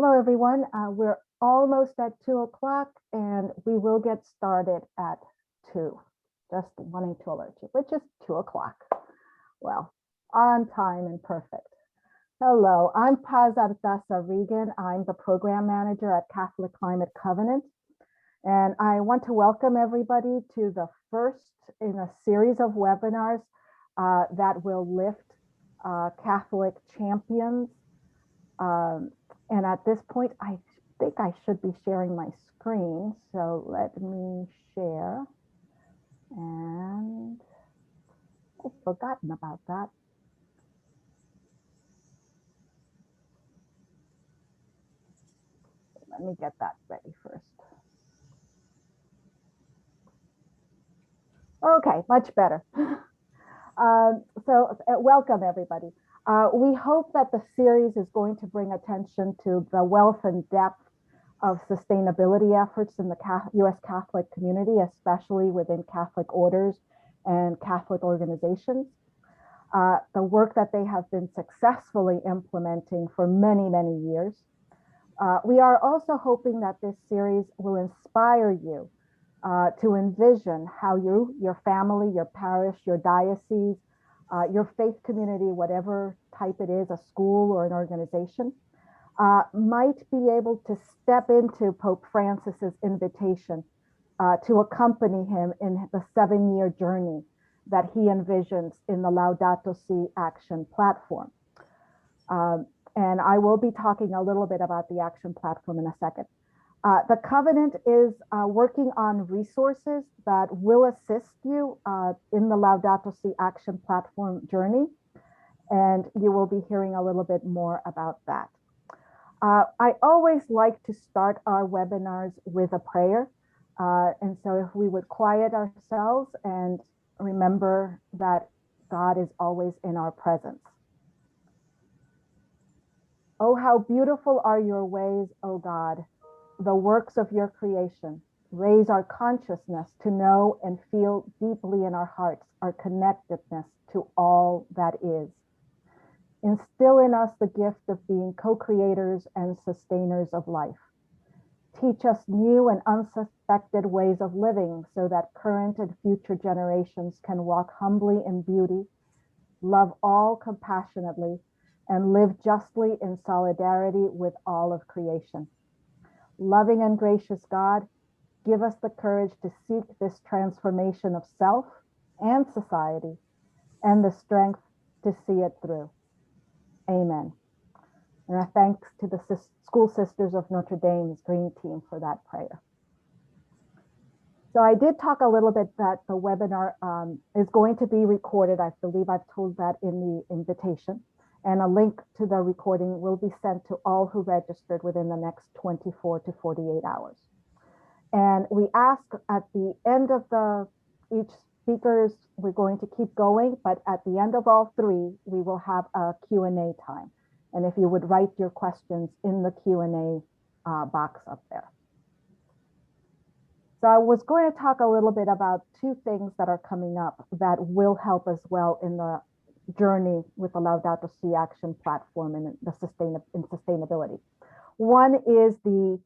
Hello, everyone. We're almost at 2 o'clock and we will get started at 2. Just wanting to alert you, which is 2 o'clock. Well, on time and perfect. Hello, I'm Paz Ardasa Regan. I'm the program manager at Catholic Climate Covenant. And I want to welcome everybody to the first in a series of webinars that will lift Catholic champions. And at this point, I think I should be sharing my screen. So let me share. And I've forgotten about that. Let me get that ready first. Okay, much better. Welcome everybody. We hope that the series is going to bring attention to the wealth and depth of sustainability efforts in the U.S. Catholic community, especially within Catholic orders and Catholic organizations. The work that they have been successfully implementing for many, many years. We are also hoping that this series will inspire you to envision how you, your family, your parish, your diocese, your faith community, whatever type it is, a school or an organization, might be able to step into Pope Francis's invitation to accompany him in the 7-year journey that he envisions in the Laudato Si Action Platform. And I will be talking a little bit about the Action Platform in a second. The Covenant is working on resources that will assist you in the Laudato Si Action Platform journey, and you will be hearing a little bit more about that. I always like to start our webinars with a prayer, and so if we would quiet ourselves and remember that God is always in our presence. Oh, how beautiful are your ways, O God, the works of your creation. Raise our consciousness to know and feel deeply in our hearts our connectedness to all that is. Instill in us the gift of being co-creators and sustainers of life. Teach us new and unsuspected ways of living so that current and future generations can walk humbly in beauty, love all compassionately, and live justly in solidarity with all of creation. Loving and gracious God, give us the courage to seek this transformation of self and society and the strength to see it through. Amen. And a thanks to the School Sisters of Notre Dame's Green Team for that prayer. So I did talk a little bit that the webinar is going to be recorded. I believe I've told that in the invitation. And a link to the recording will be sent to all who registered within the next 24 to 48 hours. And we ask at the end of each speakers, we're going to keep going, but at the end of all three, we will have a Q&A time. And if you would write your questions in the Q&A box up there. So I was going to talk a little bit about two things that are coming up that will help as well in the journey with the Laudato Si Action Platform and the sustainability. One is the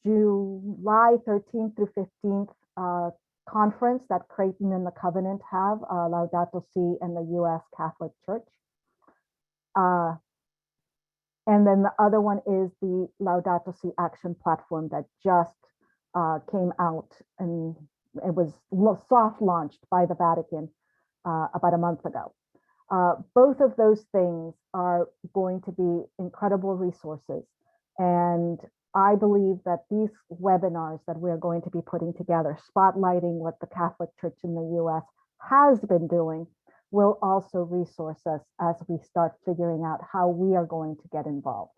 July 13th through 15th conference that Creighton and the Covenant have, Laudato Si and the U.S. Catholic Church. And then the other one is the Laudato Si Action Platform that just came out, and it was soft launched by the Vatican about a month ago. Both of those things are going to be incredible resources. And I believe that these webinars that we're going to be putting together, spotlighting what the Catholic Church in the US has been doing, will also resource us as we start figuring out how we are going to get involved.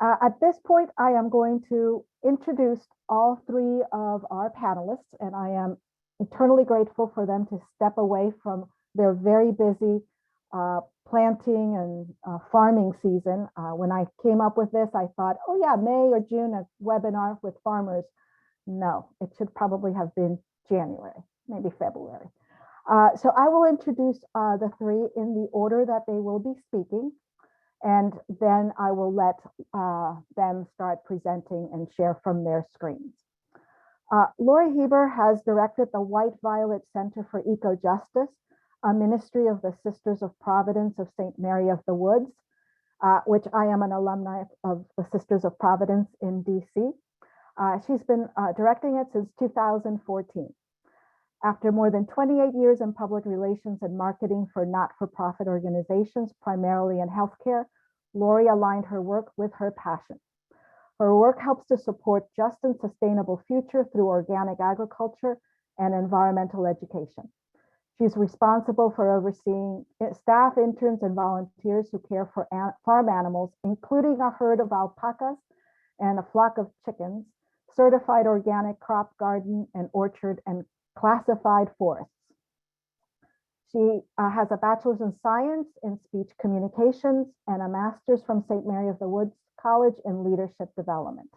At this point, I am going to introduce all three of our panelists, and I am eternally grateful for them to step away from their very busy planting and farming season. When I came up with this, I thought, oh yeah, May or June, a webinar with farmers. No, it should probably have been January, maybe February. So I will introduce the three in the order that they will be speaking. And then I will let them start presenting and share from their screens. Lorrie Heber has directed the White Violet Center for Eco-Justice, a ministry of the Sisters of Providence of St. Mary of the Woods, which I am an alumni of the Sisters of Providence in DC. She's been directing it since 2014. After more than 28 years in public relations and marketing for not-for-profit organizations, primarily in healthcare, Lorrie aligned her work with her passion. Her work helps to support just and sustainable future through organic agriculture and environmental education. She's responsible for overseeing staff, interns, and volunteers who care for farm animals, including a herd of alpacas and a flock of chickens, certified organic crop garden and orchard, and classified forests. She has a bachelor's in science in speech communications and a master's from St. Mary of the Woods College in leadership development.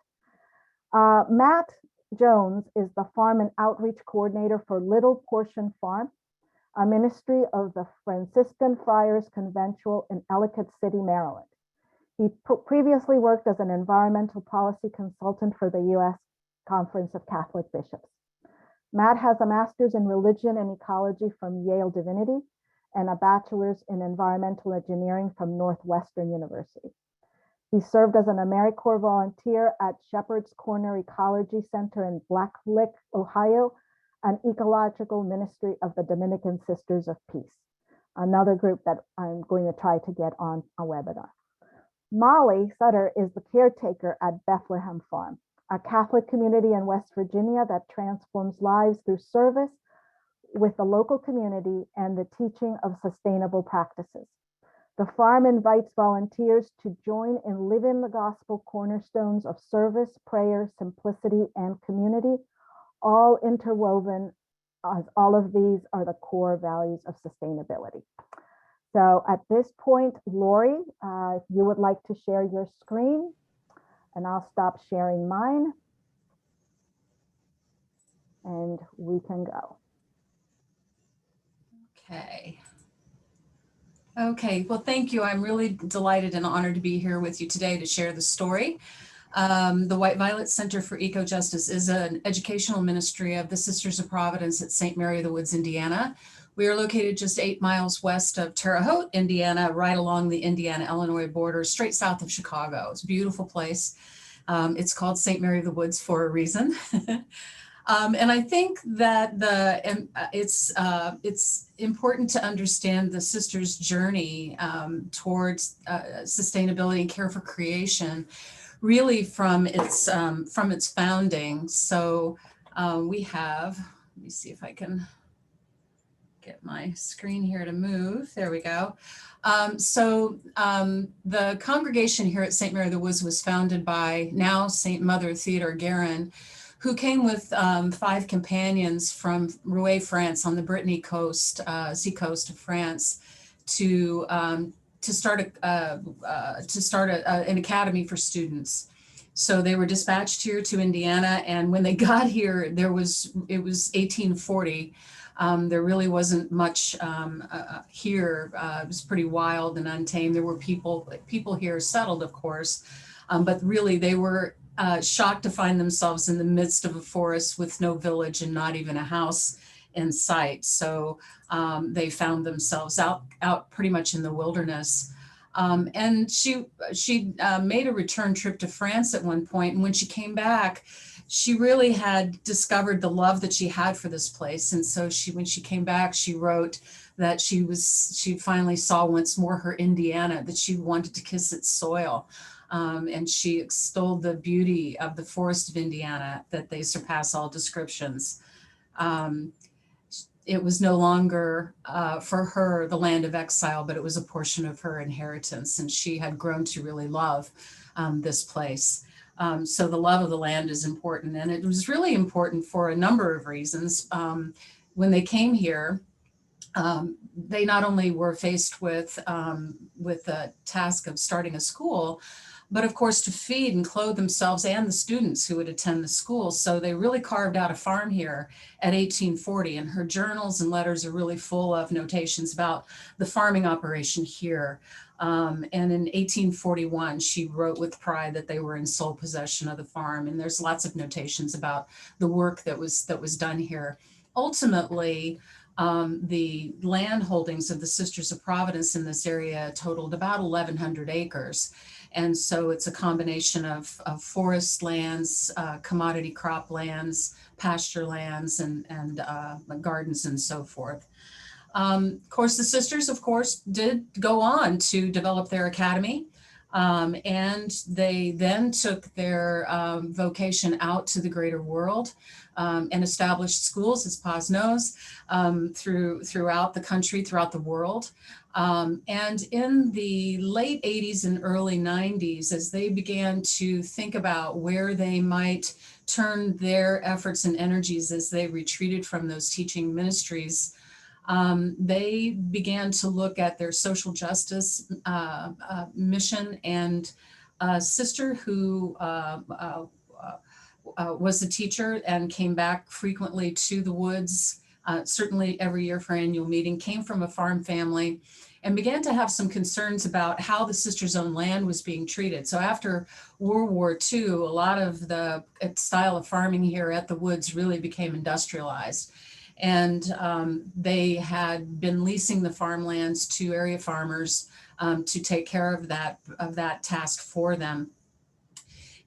Matt Jones is the farm and outreach coordinator for Little Portion Farm, a ministry of the Franciscan Friars Conventual in Ellicott City, Maryland. He previously worked as an environmental policy consultant for the U.S. Conference of Catholic Bishops. Matt has a master's in religion and ecology from Yale Divinity and a bachelor's in environmental engineering from Northwestern University. He served as an AmeriCorps volunteer at Shepherd's Corner Ecology Center in Black Lick, Ohio, an ecological ministry of the Dominican Sisters of Peace, another group that I'm going to try to get on a webinar. Molly Sutter is the caretaker at Bethlehem Farm, a Catholic community in West Virginia that transforms lives through service with the local community and the teaching of sustainable practices. The farm invites volunteers to join and live in the gospel cornerstones of service, prayer, simplicity, and community, all interwoven, as all of these are the core values of sustainability. So at this point, Lorrie, if you would like to share your screen, and I'll stop sharing mine, and we can go. Okay. Okay, well, thank you. I'm really delighted and honored to be here with you today to share the story. The White Violet Center for Eco-Justice is an educational ministry of the Sisters of Providence at St. Mary of the Woods, Indiana. We are located just 8 miles west of Terre Haute, Indiana, right along the Indiana-Illinois border, straight south of Chicago. It's a beautiful place. It's called St. Mary of the Woods for a reason. And I think that it's important to understand the sisters' journey towards sustainability and care for creation, really from its founding. So we have, let me see if I can get my screen here to move. There we go. The congregation here at St. Mary of the Woods was founded by now St. Mother Theodore Guerin, who came with 5 companions from Rouen, France, on the Brittany coast, seacoast of France, to start an academy for students. So they were dispatched here to Indiana, and when they got here, it was 1840. There really wasn't much here. It was pretty wild and untamed. There were people here settled, of course, but really they were shocked to find themselves in the midst of a forest with no village and not even a house in sight. So they found themselves out pretty much in the wilderness. And she made a return trip to France at one point, and when she came back, she really had discovered the love that she had for this place. And so when she came back, she wrote that she finally saw once more her Indiana, that she wanted to kiss its soil. And she extolled the beauty of the forest of Indiana, that they surpass all descriptions. It was no longer for her the land of exile, but it was a portion of her inheritance, and she had grown to really love this place. So the love of the land is important, and it was really important for a number of reasons. When they came here, they not only were faced with the task of starting a school, but of course to feed and clothe themselves and the students who would attend the school. So they really carved out a farm here at 1840, and her journals and letters are really full of notations about the farming operation here. And in 1841, she wrote with pride that they were in sole possession of the farm. And there's lots of notations about the work that was done here. Ultimately, the land holdings of the Sisters of Providence in this area totaled about 1,100 acres. And so it's a combination of forest lands, commodity crop lands, pasture lands, and gardens and so forth. Of course, the sisters, of course, did go on to develop their academy. And they then took their vocation out to the greater world and established schools, as Paz knows, throughout the country, throughout the world. And in the late 80s and early 90s, as they began to think about where they might turn their efforts and energies as they retreated from those teaching ministries, they began to look at their social justice mission, and a sister who was a teacher and came back frequently to the woods, certainly every year for annual meeting, came from a farm family, and began to have some concerns about how the sisters' own land was being treated. So after World War II, a lot of the style of farming here at the woods really became industrialized. And they had been leasing the farmlands to area farmers to take care of that task for them.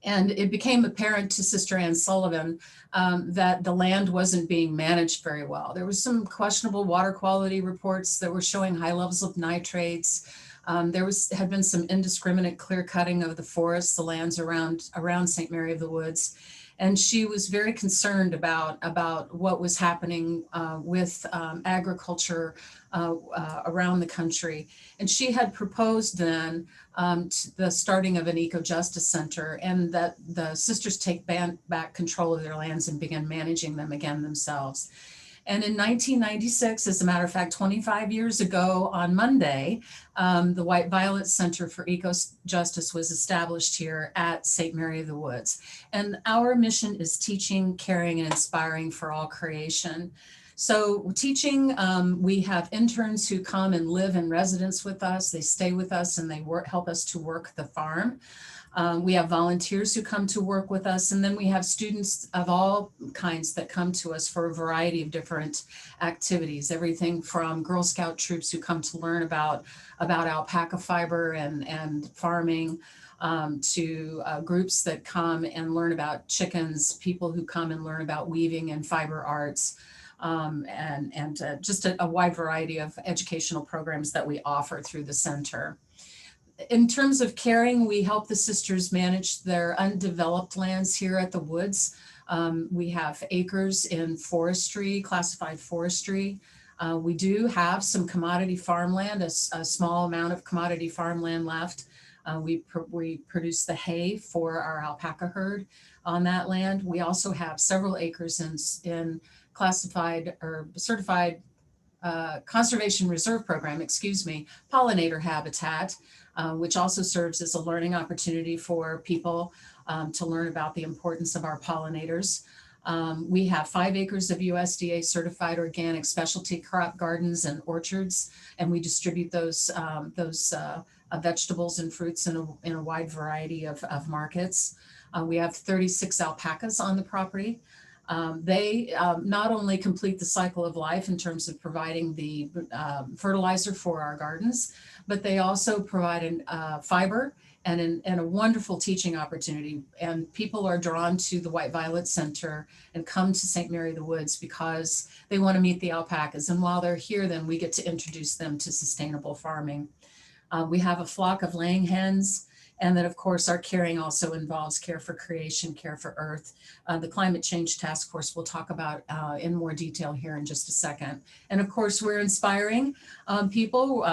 And it became apparent to Sister Anne Sullivan that the land wasn't being managed very well. There was some questionable water quality reports that were showing high levels of nitrates. There had been some indiscriminate clear cutting of the forests, the lands around St. Mary of the Woods. And she was very concerned about what was happening with agriculture around the country. And she had proposed then the starting of an eco-justice center, and that the sisters take back control of their lands and begin managing them again themselves. And in 1996, as a matter of fact, 25 years ago on Monday, the White Violet Center for Eco-Justice was established here at St. Mary of the Woods. And our mission is teaching, caring, and inspiring for all creation. So teaching, we have interns who come and live in residence with us. They stay with us and they help us to work the farm. We have volunteers who come to work with us, and then we have students of all kinds that come to us for a variety of different activities, everything from Girl Scout troops who come to learn about alpaca fiber and farming, to groups that come and learn about chickens, people who come and learn about weaving and fiber arts, and just a wide variety of educational programs that we offer through the center. In terms of caring, we help the sisters manage their undeveloped lands here at the woods. We have acres in forestry, classified forestry. We do have some commodity farmland, a small amount of commodity farmland left. We produce the hay for our alpaca herd on that land. We also have several acres in classified or certified conservation reserve program, pollinator habitat, which also serves as a learning opportunity for people to learn about the importance of our pollinators. We have 5 acres of USDA certified organic specialty crop gardens and orchards, and we distribute those vegetables and fruits in a wide variety of markets. We have 36 alpacas on the property. They not only complete the cycle of life in terms of providing the fertilizer for our gardens, but they also provide fiber and a wonderful teaching opportunity. And people are drawn to the White Violet Center and come to St. Mary of the Woods because they want to meet the alpacas. And while they're here, then we get to introduce them to sustainable farming. We have a flock of laying hens. And then, of course, our caring also involves care for creation, care for earth. The Climate Change Task Force we'll talk about in more detail here in just a second. And of course, we're inspiring people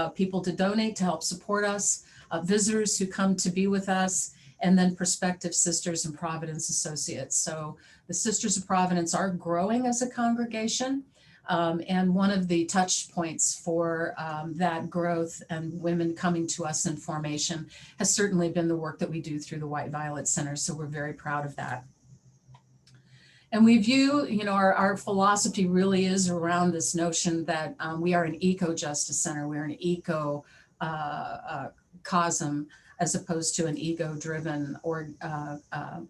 to donate to help support us, visitors who come to be with us, and then prospective sisters and Providence associates. So the Sisters of Providence are growing as a congregation. And one of the touch points for that growth and women coming to us in formation has certainly been the work that we do through the White Violet Center. So we're very proud of that. And we view, our philosophy really is around this notion that we are an eco-justice center. We're an eco-cosm as opposed to an ego-driven or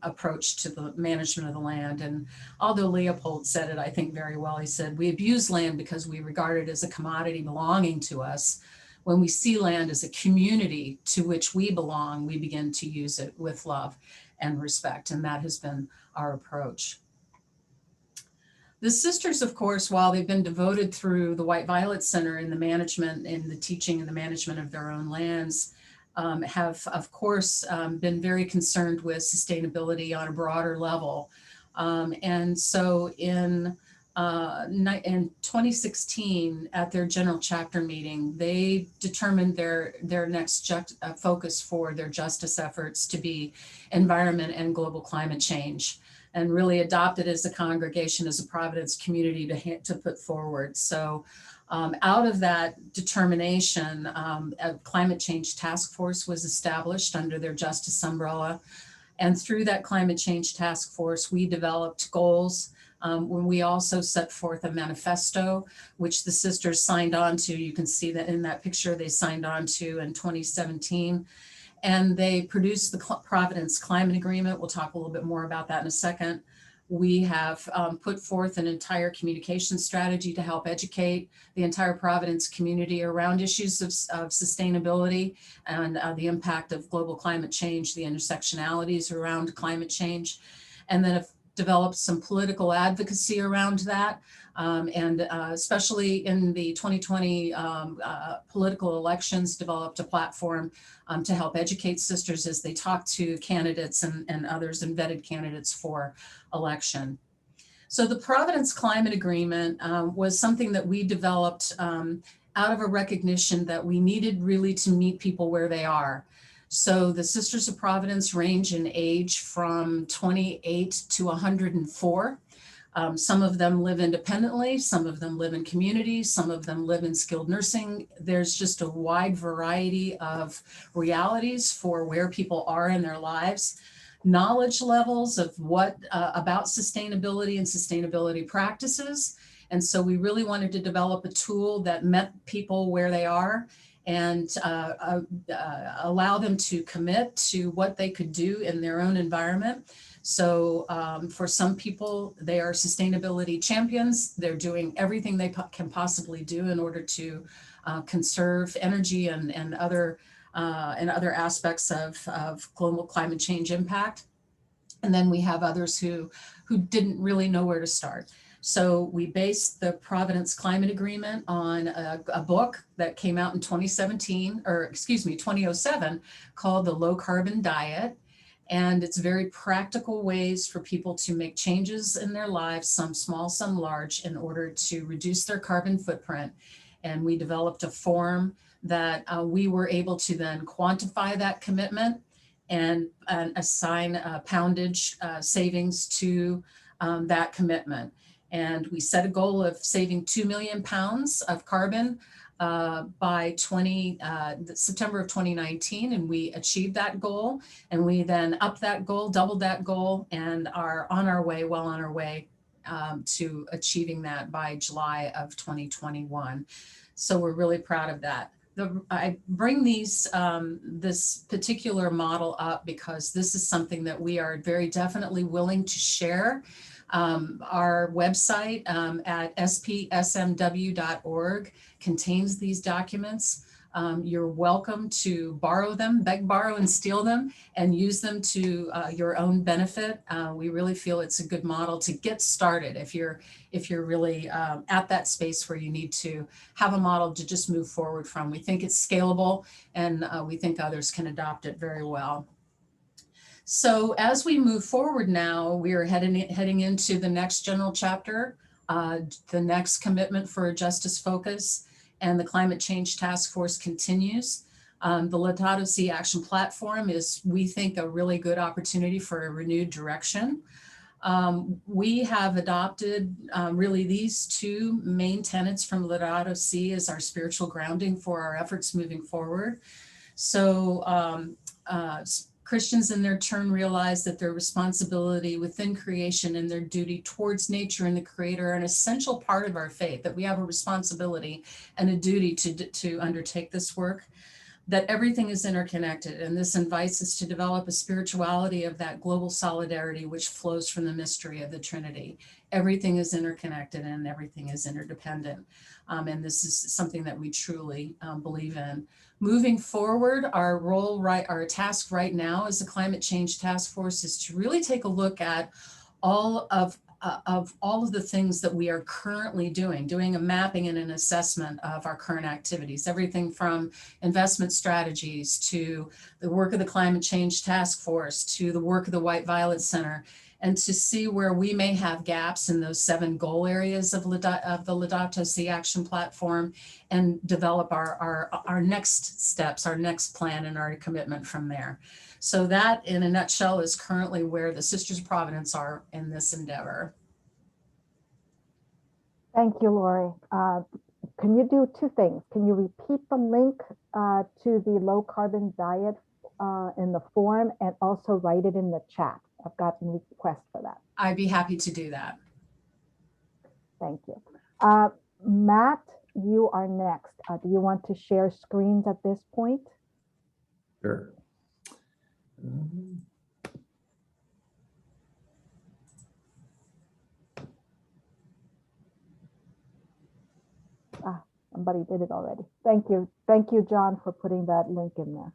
approach to the management of the land. And although Leopold said it, I think very well, he said, we abuse land because we regard it as a commodity belonging to us. When we see land as a community to which we belong, we begin to use it with love and respect. And that has been our approach. The sisters, of course, while they've been devoted through the White Violet Center in the management, in the teaching and the management of their own lands, have, of course, been very concerned with sustainability on a broader level. And so in 2016, at their general chapter meeting, they determined their next focus for their justice efforts to be environment and global climate change, and really adopted as a congregation, as a Providence community to put forward. So out of that determination, a climate change task force was established under their justice umbrella. And through that climate change task force, we developed goals. When we also set forth a manifesto, which the sisters signed on to. You can see that in that picture they signed on to in 2017. And they produced the Providence Climate Agreement. We'll talk a little bit more about that in a second. We have put forth an entire communication strategy to help educate the entire Providence community around issues of sustainability and the impact of global climate change, the intersectionalities around climate change, and then have developed some political advocacy around that. And especially in the 2020 political elections, developed a platform to help educate sisters as they talk to candidates and others and vetted candidates for election. So the Providence Climate Agreement was something that we developed out of a recognition that we needed really to meet people where they are. So the Sisters of Providence range in age from 28 to 104. Some of them live independently, some of them live in communities, some of them live in skilled nursing. There's just a wide variety of realities for where people are in their lives. Knowledge levels of what about sustainability and sustainability practices. And so we really wanted to develop a tool that met people where they are and allow them to commit to what they could do in their own environment. So for some people, they are sustainability champions. They're doing everything they can possibly do in order to conserve energy and other aspects of global climate change impact. And then we have others who didn't really know where to start. So we based the Providence Climate Agreement on a book that came out in 2007 called The Low Carbon Diet. And it's very practical ways for people to make changes in their lives, some small, some large, in order to reduce their carbon footprint. And we developed a form that we were able to then quantify that commitment and assign poundage savings to that commitment. And we set a goal of saving 2 million pounds of carbon by September of 2019, and we achieved that goal. And we then upped that goal, doubled that goal, and are well on our way to achieving that by July of 2021. So we're really proud of that. I bring this particular model up because this is something that we are very definitely willing to share. Our website at spsmw.org contains these documents. You're welcome to borrow them, beg, borrow, and steal them, and use them to your own benefit. We really feel it's a good model to get started if you're really at that space where you need to have a model to just move forward from. We think it's scalable, and we think others can adopt it very well. So as we move forward now, we are heading into the next general chapter, the next commitment for a justice focus, and the climate change task force continues. The Laudato Si Action Platform is, we think, a really good opportunity for a renewed direction. We have adopted really these two main tenets from Laudato Si as our spiritual grounding for our efforts moving forward. So Christians in their turn realize that their responsibility within creation and their duty towards nature and the Creator are an essential part of our faith, that we have a responsibility and a duty to undertake this work, that everything is interconnected. And this invites us to develop a spirituality of that global solidarity which flows from the mystery of the Trinity. Everything is interconnected and everything is interdependent. And this is something that we truly believe in. Moving forward, our task right now as the Climate Change Task Force is to really take a look at all of the things that we are currently doing a mapping and an assessment of our current activities, everything from investment strategies to the work of the Climate Change Task Force to the work of the White Violet Center, and to see where we may have gaps in those 7 goal areas of the Laudato Si Action Platform, and develop our next steps, our next plan, and our commitment from there. So that, in a nutshell, is currently where the Sisters of Providence are in this endeavor. Thank you, Lorrie. Can you do 2 things? Can you repeat the link to the low carbon diet in the form, and also write it in the chat? I've gotten requests for that. I'd be happy to do that. Thank you. Matt, you are next. Do you want to share screens at this point? Sure. Somebody did it already. Thank you. Thank you, John, for putting that link in there.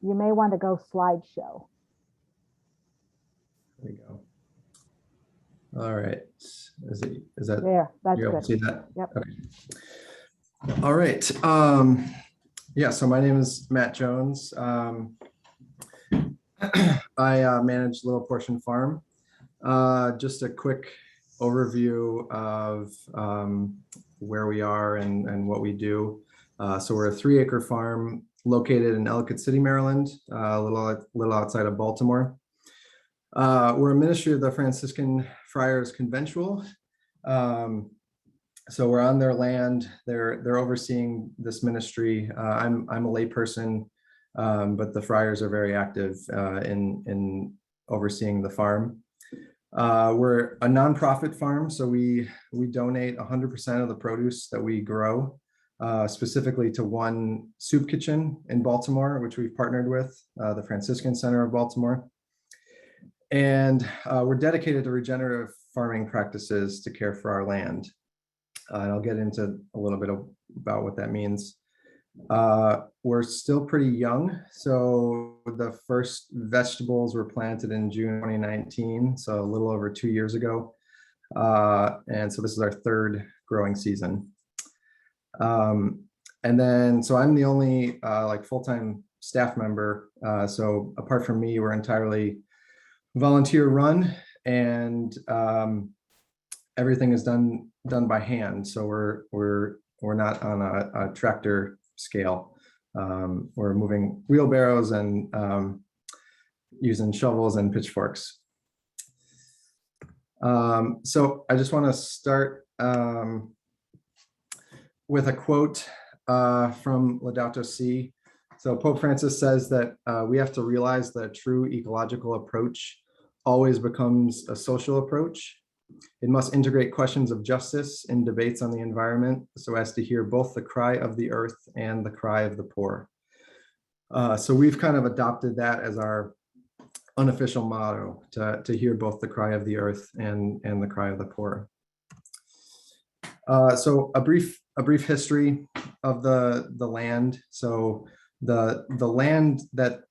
You may want to go slideshow. There we go. All right. Is that there? That's you're able good. to see that? Yep. Okay. All right. Yeah. So my name is Matt Jones. I manage Little Portion Farm. Just a quick overview of where we are and what we do. So we're a 3-acre farm located in Ellicott City, Maryland, a little outside of Baltimore. We're a ministry of the Franciscan Friars Conventual. So we're on their land. They're overseeing this ministry. I'm a lay person, but the friars are very active in overseeing the farm. We're a nonprofit farm, so we donate 100% of the produce that we grow, specifically to one soup kitchen in Baltimore, which we've partnered with, the Franciscan Center of Baltimore. And we're dedicated to regenerative farming practices to care for our land. And I'll get into a little bit about what that means. We're still pretty young. So the first vegetables were planted in June 2019, so a little over 2 years ago. And so this is our 3rd growing season. And then, so I'm the only full-time staff member. So apart from me, we're entirely volunteer run, and everything is done by hand. So we're not on a tractor scale. We're moving wheelbarrows and using shovels and pitchforks. So I just want to start with a quote from Laudato Si. So Pope Francis says that we have to realize that a true ecological approach always becomes a social approach. It must integrate questions of justice in debates on the environment so as to hear both the cry of the earth and the cry of the poor. So we've kind of adopted that as our unofficial motto, to hear both the cry of the earth and the cry of the poor. So a brief history of the land. So the land that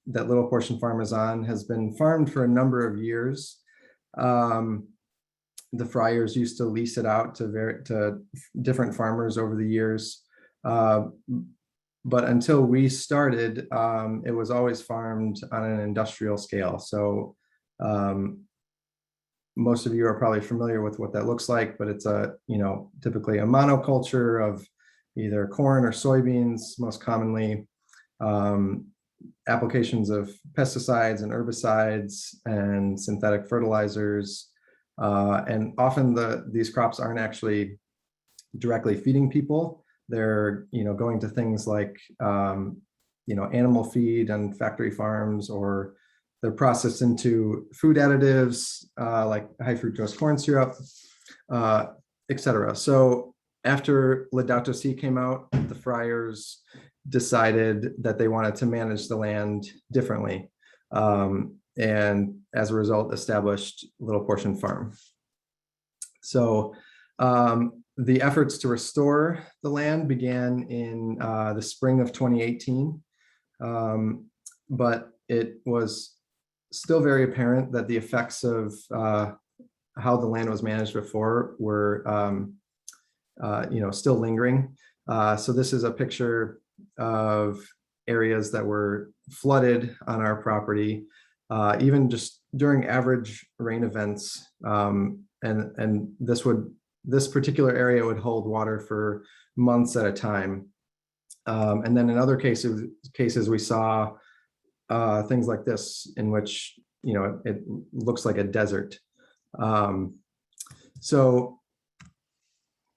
Little Portion Farm is on has been farmed for a number of years. The friars used to lease it out to different farmers over the years. But until we started, it was always farmed on an industrial scale. So most of you are probably familiar with what that looks like, but it's typically a monoculture of either corn or soybeans, most commonly. applications of pesticides and herbicides and synthetic fertilizers. And often these crops aren't actually directly feeding people. They're, going to things like, animal feed and factory farms, or they're processed into food additives like high fructose corn syrup, etc. So after Laudato Si came out, the friars decided that they wanted to manage the land differently, and as a result established Little Portion Farm. So the efforts to restore the land began in the spring of 2018, but it was still very apparent that the effects of how the land was managed before were still lingering. So this is a picture of areas that were flooded on our property, even just during average rain events. And this particular area would hold water for months at a time. And then in other cases we saw things like this, in which it looks like a desert. So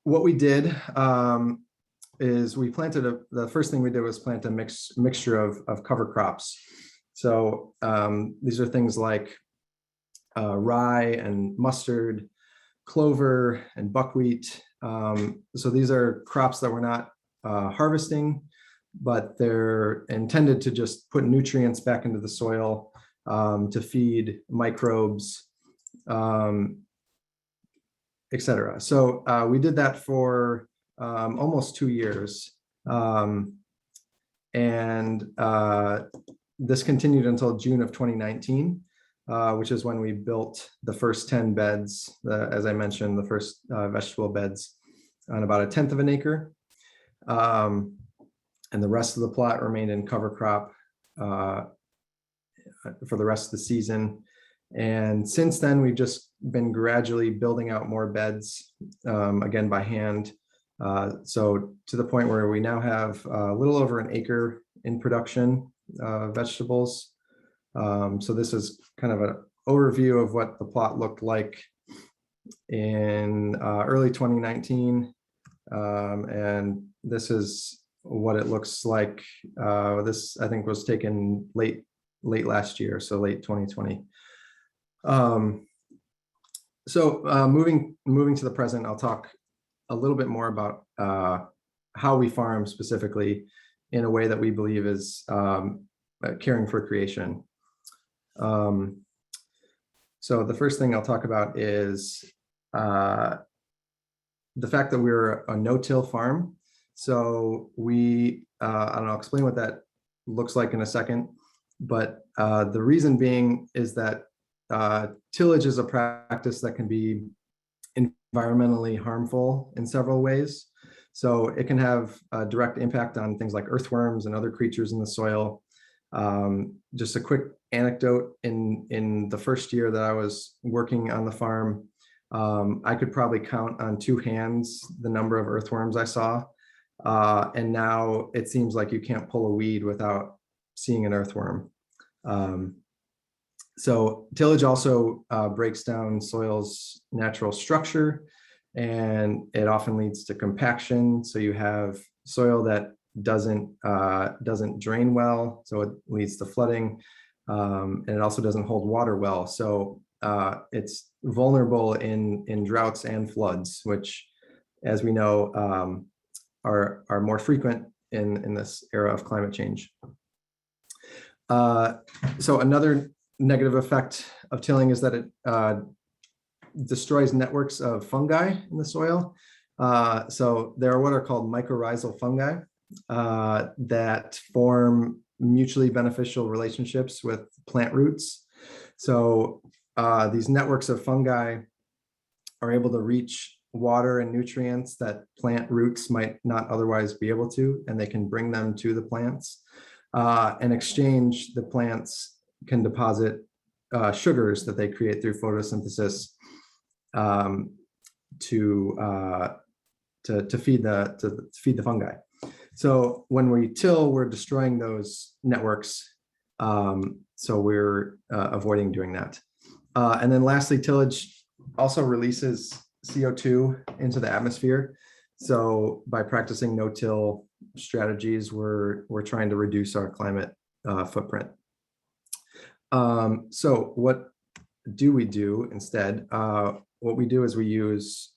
what we did is we planted the first thing we did was plant a mixture of cover crops. So these are things like rye and mustard, clover and buckwheat. So these are crops that we're not harvesting, but they're intended to just put nutrients back into the soil to feed microbes, etc. So we did that for almost 2 years. And this continued until June of 2019, which is when we built the first 10 beds, as I mentioned, the first vegetable beds on about 1/10 of an acre. And the rest of the plot remained in cover crop for the rest of the season. And since then, we've just been gradually building out more beds, again by hand. So to the point where we now have a little over an acre in production vegetables. So this is kind of an overview of what the plot looked like in early 2019. And this is what it looks like. This, I think, was taken late last year, so late 2020. Moving to the present, I'll talk a little bit more about how we farm specifically in a way that we believe is caring for creation. So the first thing I'll talk about is the fact that we're a no-till farm. So I'll explain what that looks like in a second, but the reason being is that tillage is a practice that can be environmentally harmful in several ways. So it can have a direct impact on things like earthworms and other creatures in the soil. Just a quick anecdote, in the first year that I was working on the farm, I could probably count on 2 hands the number of earthworms I saw. And now it seems like you can't pull a weed without seeing an earthworm. So tillage also breaks down soil's natural structure, and it often leads to compaction. So you have soil that doesn't drain well, so it leads to flooding, and it also doesn't hold water well. So it's vulnerable in droughts and floods, which, as we know, are more frequent in this era of climate change. So another negative effect of tilling is that it destroys networks of fungi in the soil. So there are what are called mycorrhizal fungi that form mutually beneficial relationships with plant roots. So these networks of fungi are able to reach water and nutrients that plant roots might not otherwise be able to, and they can bring them to the plants. In exchange, the plants can deposit sugars that they create through photosynthesis to feed the fungi. So when we till, we're destroying those networks, So we're avoiding doing that. And then lastly, tillage also releases CO2 into the atmosphere. So by practicing no-till strategies, we're trying to reduce our climate footprint. So what do we do instead? What we do is we use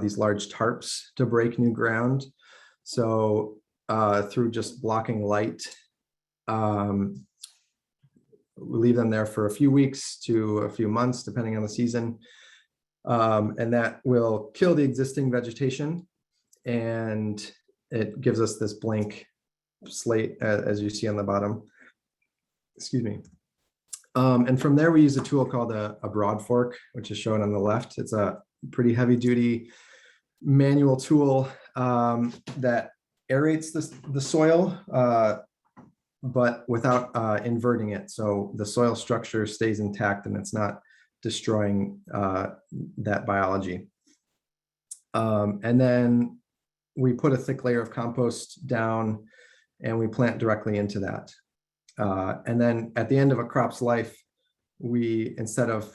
these large tarps to break new ground. So through just blocking light, we leave them there for a few weeks to a few months, depending on the season. And that will kill the existing vegetation. And it gives us this blank slate, as you see on the bottom. Excuse me. And from there, we use a tool called a broad fork, which is shown on the left. It's a pretty heavy duty manual tool that aerates the soil, but without inverting it. So the soil structure stays intact and it's not destroying that biology. And then we put a thick layer of compost down and we plant directly into that. And then at the end of a crop's life, we, instead of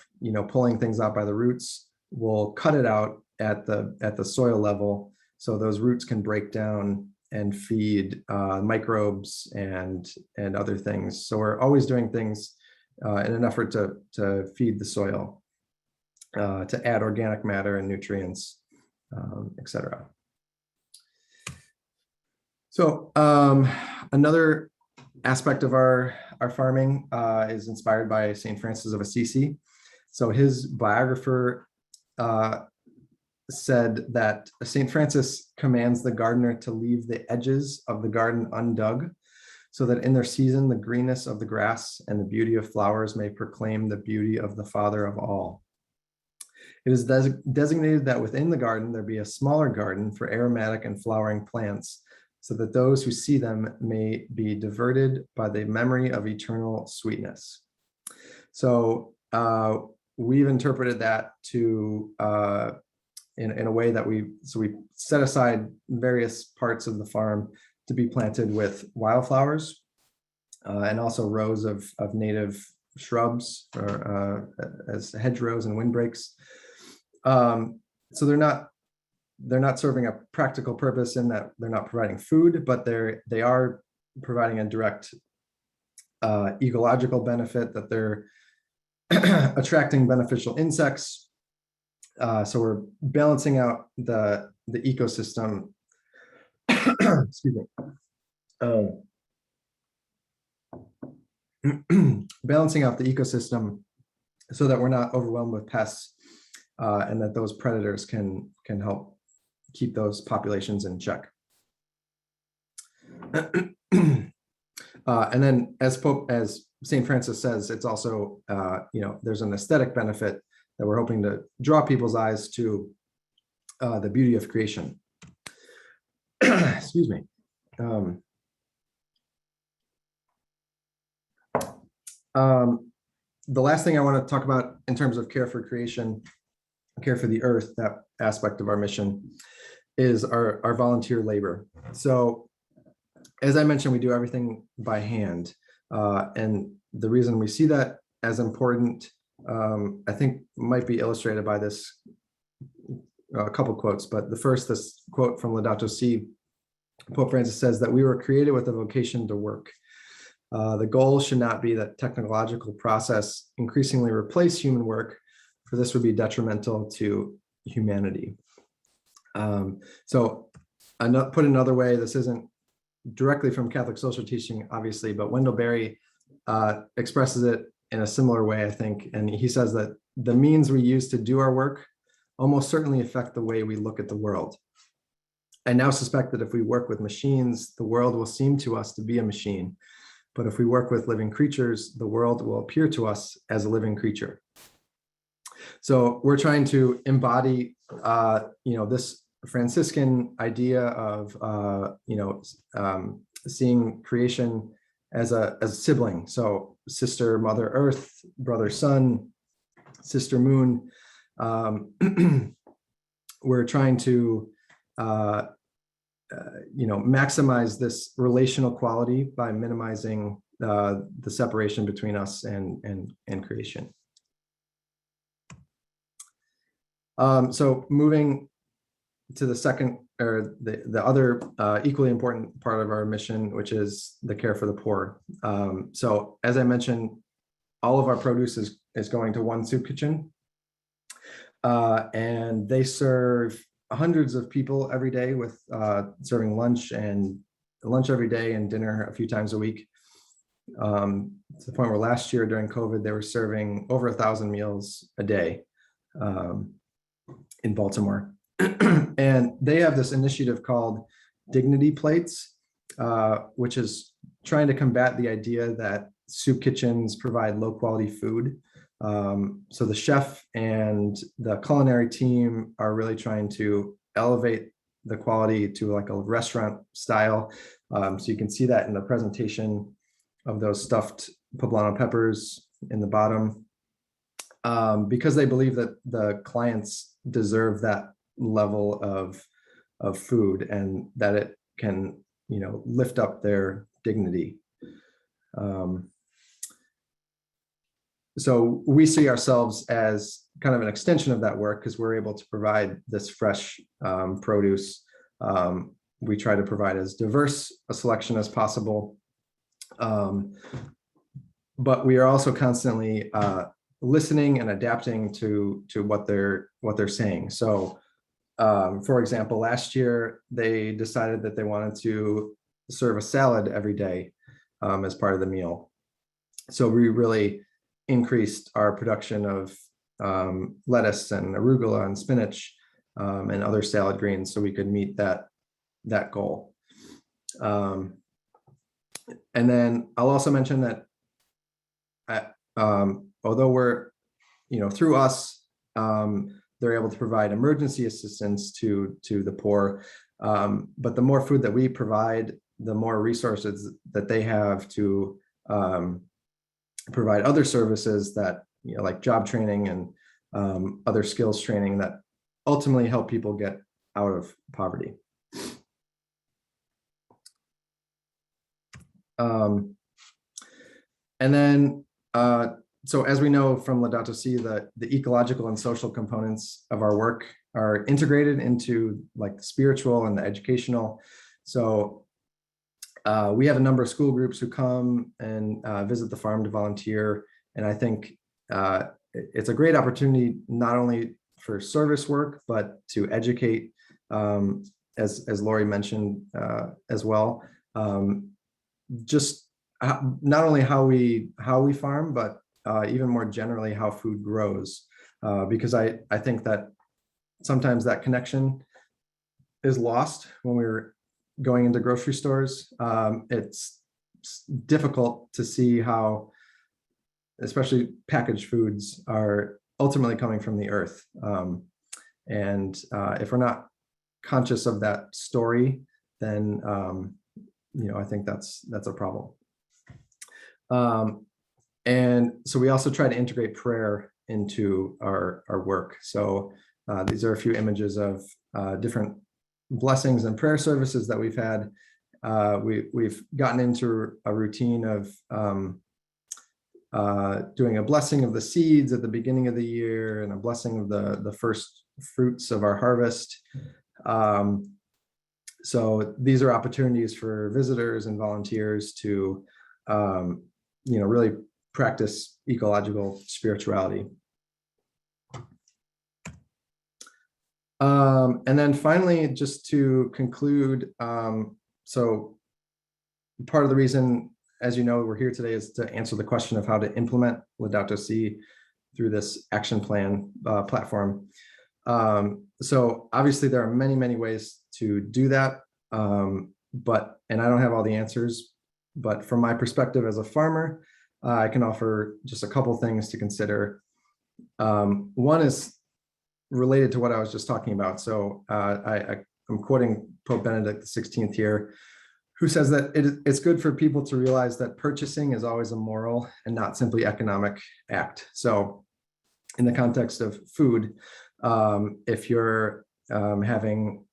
pulling things out by the roots, we'll cut it out at the soil level, so those roots can break down and feed microbes and other things. So we're always doing things in an effort to feed the soil, to add organic matter and nutrients, etc. So another aspect of our farming is inspired by St. Francis of Assisi. So his biographer said that St. Francis commands the gardener to leave the edges of the garden undug, so that in their season the greenness of the grass and the beauty of flowers may proclaim the beauty of the Father of all. It is designated that within the garden there be a smaller garden for aromatic and flowering plants, so that those who see them may be diverted by the memory of eternal sweetness. So we've interpreted that to in a way that we set aside various parts of the farm to be planted with wildflowers and also rows of native shrubs as hedgerows and windbreaks. So they're not serving a practical purpose in that they're not providing food, but they are providing a direct ecological benefit, that they're attracting beneficial insects. So we're balancing out the ecosystem. Excuse me. Balancing out the ecosystem so that we're not overwhelmed with pests, and that those predators can help keep those populations in check. And then, as St. Francis says, it's also there's an aesthetic benefit that we're hoping to draw people's eyes to the beauty of creation. Excuse me. The last thing I want to talk about in terms of care for creation, care for the earth, that aspect of our mission, is our volunteer labor. So as I mentioned, we do everything by hand. And the reason we see that as important, I think might be illustrated by this a couple quotes, but the first, this quote from Laudato Si, Pope Francis says that we were created with a vocation to work. The goal should not be that technological process increasingly replace human work, for this would be detrimental to humanity. So put another way, this isn't directly from Catholic social teaching, obviously, but Wendell Berry expresses it in a similar way, I think. And he says that the means we use to do our work almost certainly affect the way we look at the world. I now suspect that if we work with machines, the world will seem to us to be a machine. But if we work with living creatures, the world will appear to us as a living creature. So we're trying to embody, this Franciscan idea of, seeing creation as a sibling. So sister, mother earth, brother sun, sister moon. We're trying to, maximize this relational quality by minimizing the separation between us and creation. So moving to the second, or the other equally important part of our mission, which is the care for the poor. So as I mentioned, all of our produce is going to one soup kitchen, and they serve hundreds of people every day with serving lunch every day and dinner a few times a week. To the point where last year during COVID, they were serving over 1,000 meals a day in Baltimore. And they have this initiative called Dignity Plates, which is trying to combat the idea that soup kitchens provide low quality food. So the chef and the culinary team are really trying to elevate the quality to like a restaurant style. So you can see that in the presentation of those stuffed poblano peppers in the bottom, because they believe that the clients deserve that level of food and that it can, lift up their dignity. So we see ourselves as kind of an extension of that work because we're able to provide this fresh produce. We try to provide as diverse a selection as possible. But we are also constantly listening and adapting to what they're saying. So for example, last year they decided that they wanted to serve a salad every day as part of the meal. So we really increased our production of lettuce and arugula and spinach and other salad greens so we could meet that goal. And then I'll also mention that although we're, through us, they're able to provide emergency assistance to the poor, but the more food that we provide, the more resources that they have to provide other services that, like job training and other skills training that ultimately help people get out of poverty. And then, so as we know from Laudato Si, the ecological and social components of our work are integrated into like the spiritual and the educational. So we have a number of school groups who come and visit the farm to volunteer. And I think it's a great opportunity, not only for service work, but to educate, as Lorrie mentioned as well, just not only how we farm, but even more generally how food grows, because I think that sometimes that connection is lost when we're going into grocery stores. It's difficult to see how, especially packaged foods, are ultimately coming from the earth. And if we're not conscious of that story, then I think that's a problem. And so we also try to integrate prayer into our work. So these are a few images of different blessings and prayer services that we've had. We've gotten into a routine of doing a blessing of the seeds at the beginning of the year and a blessing of the first fruits of our harvest. So these are opportunities for visitors and volunteers to really practice ecological spirituality. And then finally, just to conclude, so part of the reason, as you know, we're here today is to answer the question of how to implement Laudato Si through this action plan platform. So obviously there are many, many ways to do that, and I don't have all the answers, but from my perspective as a farmer, I can offer just a couple things to consider. One is related to what I was just talking about. So I'm quoting Pope Benedict XVI here, who says that it's good for people to realize that purchasing is always a moral and not simply economic act. So in the context of food, if you're having,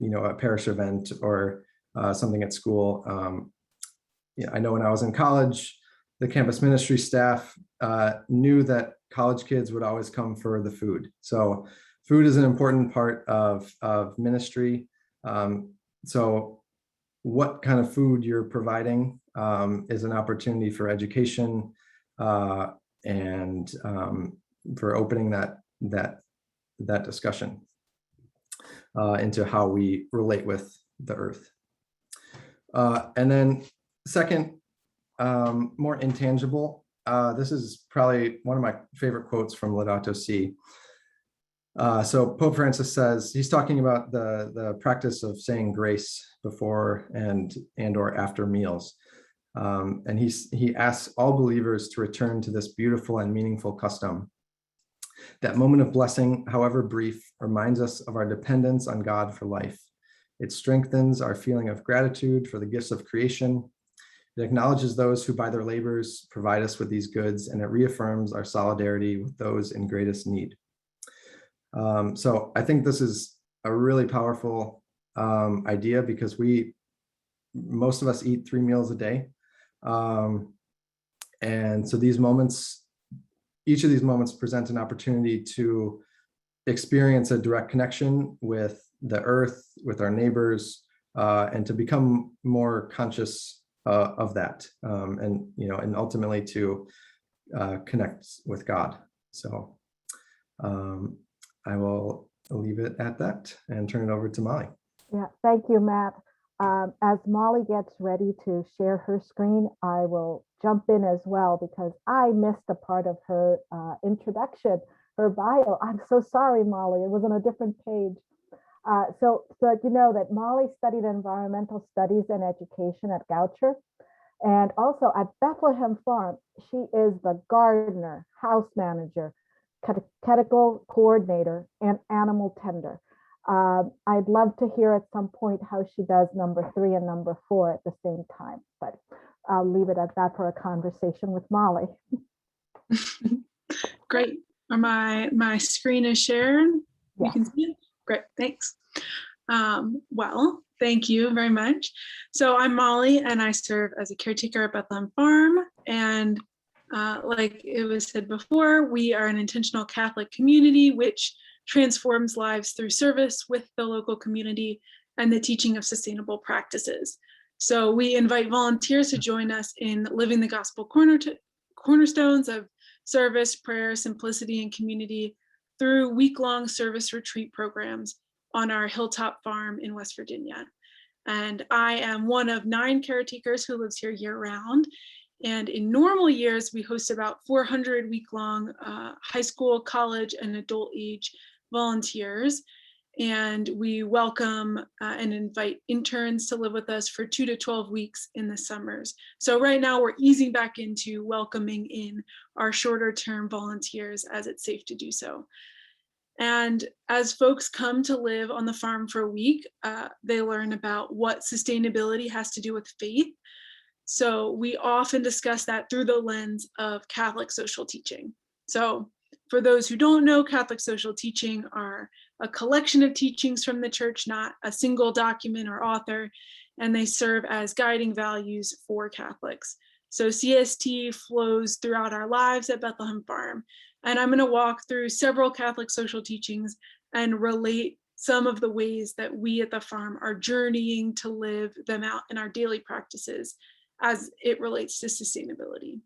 a parish event or something at school, I know when I was in college, the campus ministry staff knew that college kids would always come for the food. So food is an important part of ministry. So what kind of food you're providing is an opportunity for education and for opening that discussion into how we relate with the earth. And then second, more intangible. This is probably one of my favorite quotes from Laudato Si. So Pope Francis says, he's talking about the practice of saying grace before and or after meals. And he asks all believers to return to this beautiful and meaningful custom. That moment of blessing, however brief, reminds us of our dependence on God for life. It strengthens our feeling of gratitude for the gifts of creation. It acknowledges those who by their labors provide us with these goods, and it reaffirms our solidarity with those in greatest need. So I think this is a really powerful idea, because most of us eat 3 meals a day. And so each of these moments present an opportunity to experience a direct connection with the earth, with our neighbors, and to become more conscious of that, and ultimately to connect with God. So I will leave it at that and turn it over to Molly. Yeah, thank you, Matt. As Molly gets ready to share her screen, I will jump in as well, because I missed a part of her introduction, her bio. I'm so sorry, Molly. It was on a different page. So you know that Molly studied environmental studies and education at Goucher, and also at Bethlehem Farm. She is the gardener, house manager, catechetical coordinator, and animal tender. I'd love to hear at some point how she does number 3 and number 4 at the same time, but I'll leave it at that for a conversation with Molly. Great. My screen is shared. Yes. You can see it. Great, thanks. Well, thank you very much. So I'm Molly, and I serve as a caretaker at Bethlehem Farm. And like it was said before, we are an intentional Catholic community which transforms lives through service with the local community and the teaching of sustainable practices. So we invite volunteers to join us in living the gospel cornerstones of service, prayer, simplicity, and community through week-long service retreat programs on our Hilltop Farm in West Virginia. And I am one of 9 caretakers who lives here year-round. And in normal years, we host about 400 week-long high school, college, and adult age volunteers. And we welcome and invite interns to live with us for 2 to 12 weeks in the summers. So right now we're easing back into welcoming in our shorter term volunteers as it's safe to do so. And as folks come to live on the farm for a week, they learn about what sustainability has to do with faith. So we often discuss that through the lens of Catholic social teaching. So for those who don't know, Catholic social teaching are a collection of teachings from the church, not a single document or author, and they serve as guiding values for Catholics. So CST flows throughout our lives at Bethlehem Farm. And I'm going to walk through several Catholic social teachings and relate some of the ways that we at the farm are journeying to live them out in our daily practices as it relates to sustainability.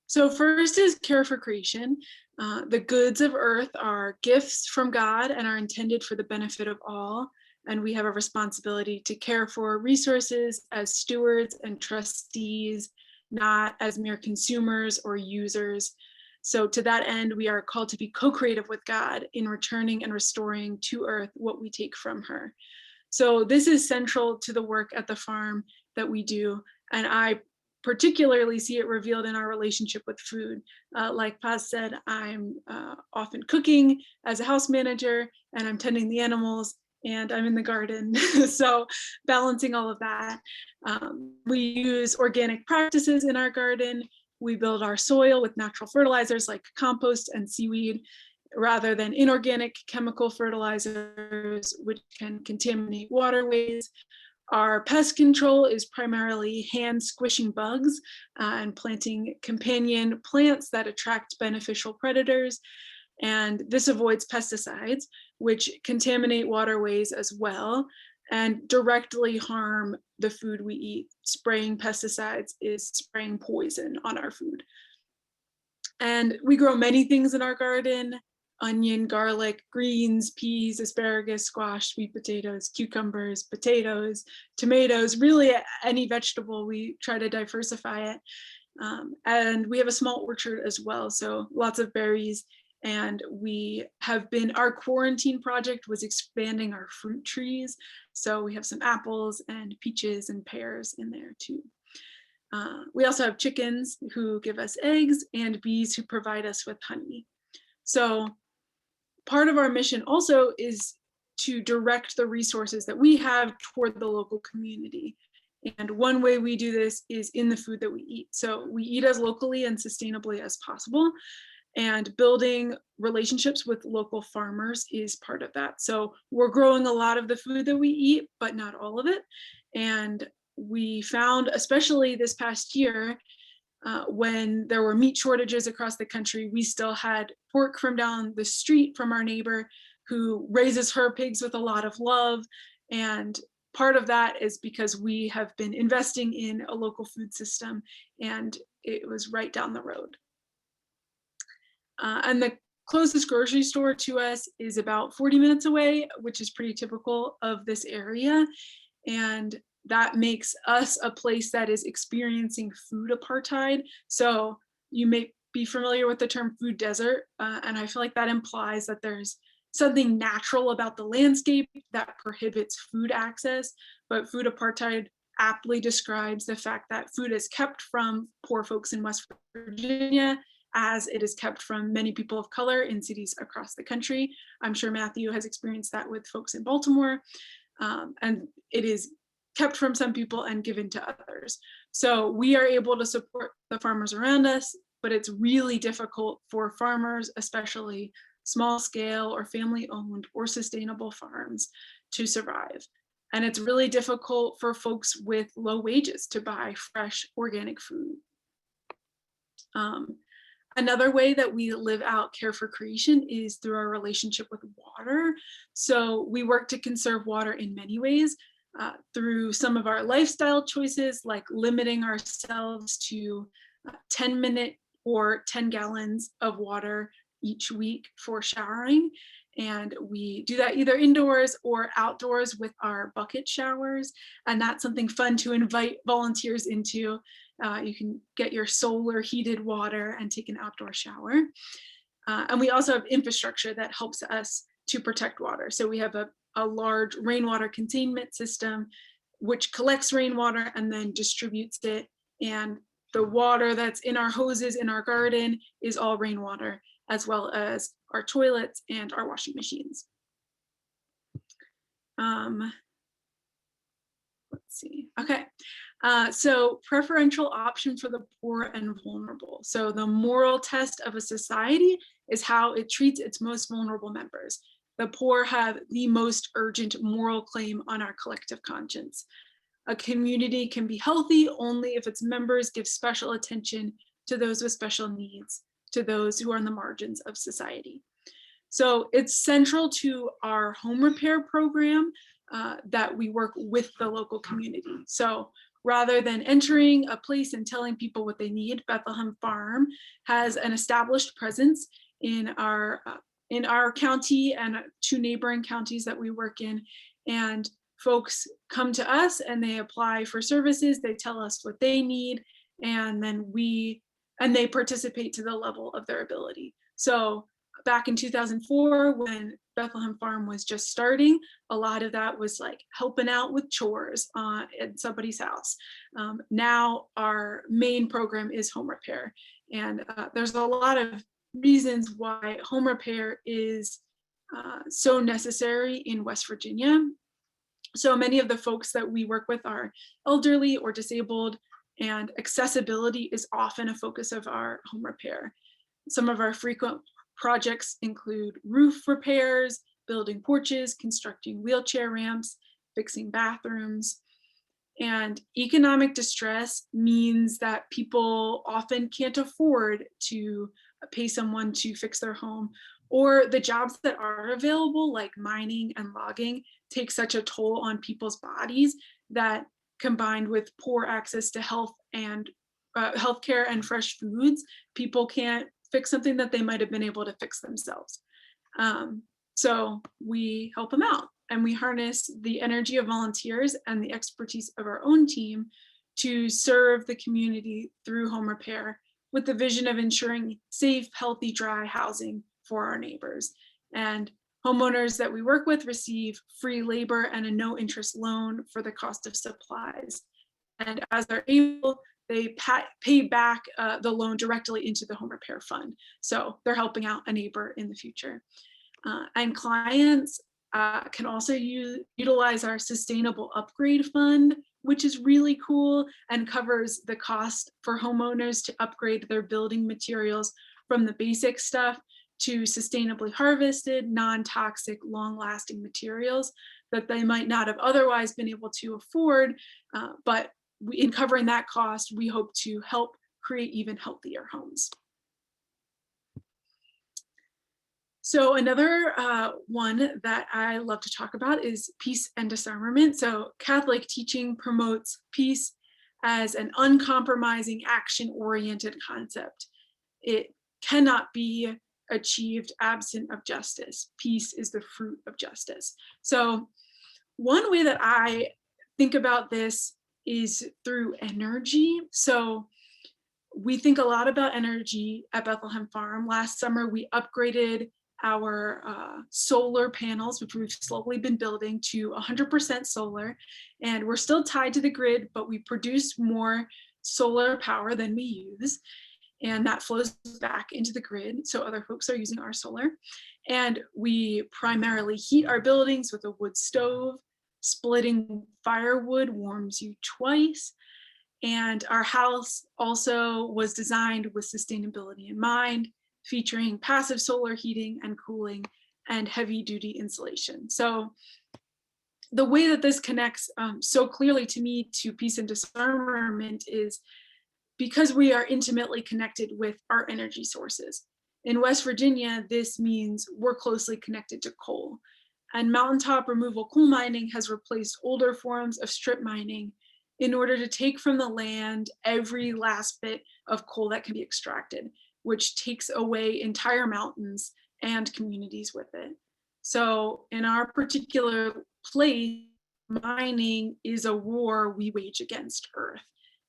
So first is care for creation. The goods of earth are gifts from God and are intended for the benefit of all. And we have a responsibility to care for resources as stewards and trustees, not as mere consumers or users. So to that end, we are called to be co-creative with God in returning and restoring to earth what we take from her. So this is central to the work at the farm that we do. And I particularly see it revealed in our relationship with food. Like Paz said, I'm often cooking as a house manager, and I'm tending the animals, and I'm in the garden. So balancing all of that. We use organic practices in our garden. We build our soil with natural fertilizers like compost and seaweed, rather than inorganic chemical fertilizers, which can contaminate waterways. Our pest control is primarily hand squishing bugs and planting companion plants that attract beneficial predators. And this avoids pesticides, which contaminate waterways as well and directly harm the food we eat. Spraying pesticides is spraying poison on our food. And we grow many things in our garden: onion, garlic, greens, peas, asparagus, squash, sweet potatoes, cucumbers, potatoes, tomatoes, really any vegetable. We try to diversify it. And we have a small orchard as well, so lots of berries. And our quarantine project was expanding our fruit trees. So we have some apples and peaches and pears in there too. We also have chickens who give us eggs and bees who provide us with honey. So part of our mission also is to direct the resources that we have toward the local community. And one way we do this is in the food that we eat. So we eat as locally and sustainably as possible. And building relationships with local farmers is part of that. So we're growing a lot of the food that we eat, but not all of it. And we found, especially this past year, when there were meat shortages across the country, we still had pork from down the street from our neighbor who raises her pigs with a lot of love. And part of that is because we have been investing in a local food system, and it was right down the road. And the closest grocery store to us is about 40 minutes away, which is pretty typical of this area. And that makes us a place that is experiencing food apartheid. So you may be familiar with the term food desert, and I feel like that implies that there's something natural about the landscape that prohibits food access, but food apartheid aptly describes the fact that food is kept from poor folks in West Virginia as it is kept from many people of color in cities across the country. I'm sure Matthew has experienced that with folks in Baltimore, and it is kept from some people and given to others. So we are able to support the farmers around us, but it's really difficult for farmers, especially small scale or family owned or sustainable farms, to survive. And it's really difficult for folks with low wages to buy fresh organic food. Another way that we live out care for creation is through our relationship with water. So we work to conserve water in many ways, through some of our lifestyle choices, like limiting ourselves to 10-minute or 10 gallons of water each week for showering. And we do that either indoors or outdoors with our bucket showers. And that's something fun to invite volunteers into. You can get your solar heated water and take an outdoor shower. And we also have infrastructure that helps us to protect water. So we have a large rainwater containment system, which collects rainwater and then distributes it. And the water that's in our hoses in our garden is all rainwater, as well as our toilets and our washing machines. Let's see, okay. So preferential option for the poor and vulnerable. So the moral test of a society is how it treats its most vulnerable members. The poor have the most urgent moral claim on our collective conscience. A community can be healthy only if its members give special attention to those with special needs, to those who are on the margins of society. So it's central to our home repair program that we work with the local community. So rather than entering a place and telling people what they need, Bethlehem Farm has an established presence in our county and 2 neighboring counties that we work in. And folks come to us and they apply for services, they tell us what they need, and then they participate to the level of their ability. So back in 2004, when Bethlehem Farm was just starting, a lot of that was like helping out with chores at somebody's house. Now our main program is home repair. And there's a lot of reasons why home repair is so necessary in West Virginia. So many of the folks that we work with are elderly or disabled, and accessibility is often a focus of our home repair. Some of our frequent projects include roof repairs, building porches, constructing wheelchair ramps, fixing bathrooms. And economic distress means that people often can't afford to pay someone to fix their home, or the jobs that are available, like mining and logging, take such a toll on people's bodies that, combined with poor access to health and healthcare and fresh foods, people can't fix something that they might have been able to fix themselves. So we help them out, and we harness the energy of volunteers and the expertise of our own team to serve the community through home repair, with the vision of ensuring safe, healthy, dry housing for our neighbors. And homeowners that we work with receive free labor and a no interest loan for the cost of supplies. And as they're able, they pay back the loan directly into the home repair fund. So they're helping out a neighbor in the future. And clients can also utilize our sustainable upgrade fund, which is really cool and covers the cost for homeowners to upgrade their building materials from the basic stuff to sustainably harvested, non-toxic, long-lasting materials that they might not have otherwise been able to afford. But in covering that cost, we hope to help create even healthier homes. So another one that I love to talk about is peace and disarmament. So Catholic teaching promotes peace as an uncompromising, action-oriented concept. It cannot be achieved absent of justice. Peace is the fruit of justice. So one way that I think about this is through energy. So we think a lot about energy at Bethlehem Farm. Last summer, we upgraded our solar panels, which we've slowly been building, to 100% solar. And we're still tied to the grid, but we produce more solar power than we use. And that flows back into the grid, so other folks are using our solar. And we primarily heat our buildings with a wood stove. Splitting firewood warms you twice. And our house also was designed with sustainability in mind, featuring passive solar heating and cooling and heavy duty insulation. So the way that this connects so clearly to me to peace and disarmament is because we are intimately connected with our energy sources. In West Virginia, this means we're closely connected to coal. And mountaintop removal coal mining has replaced older forms of strip mining in order to take from the land every last bit of coal that can be extracted, which takes away entire mountains and communities with it. So in our particular place, mining is a war we wage against Earth.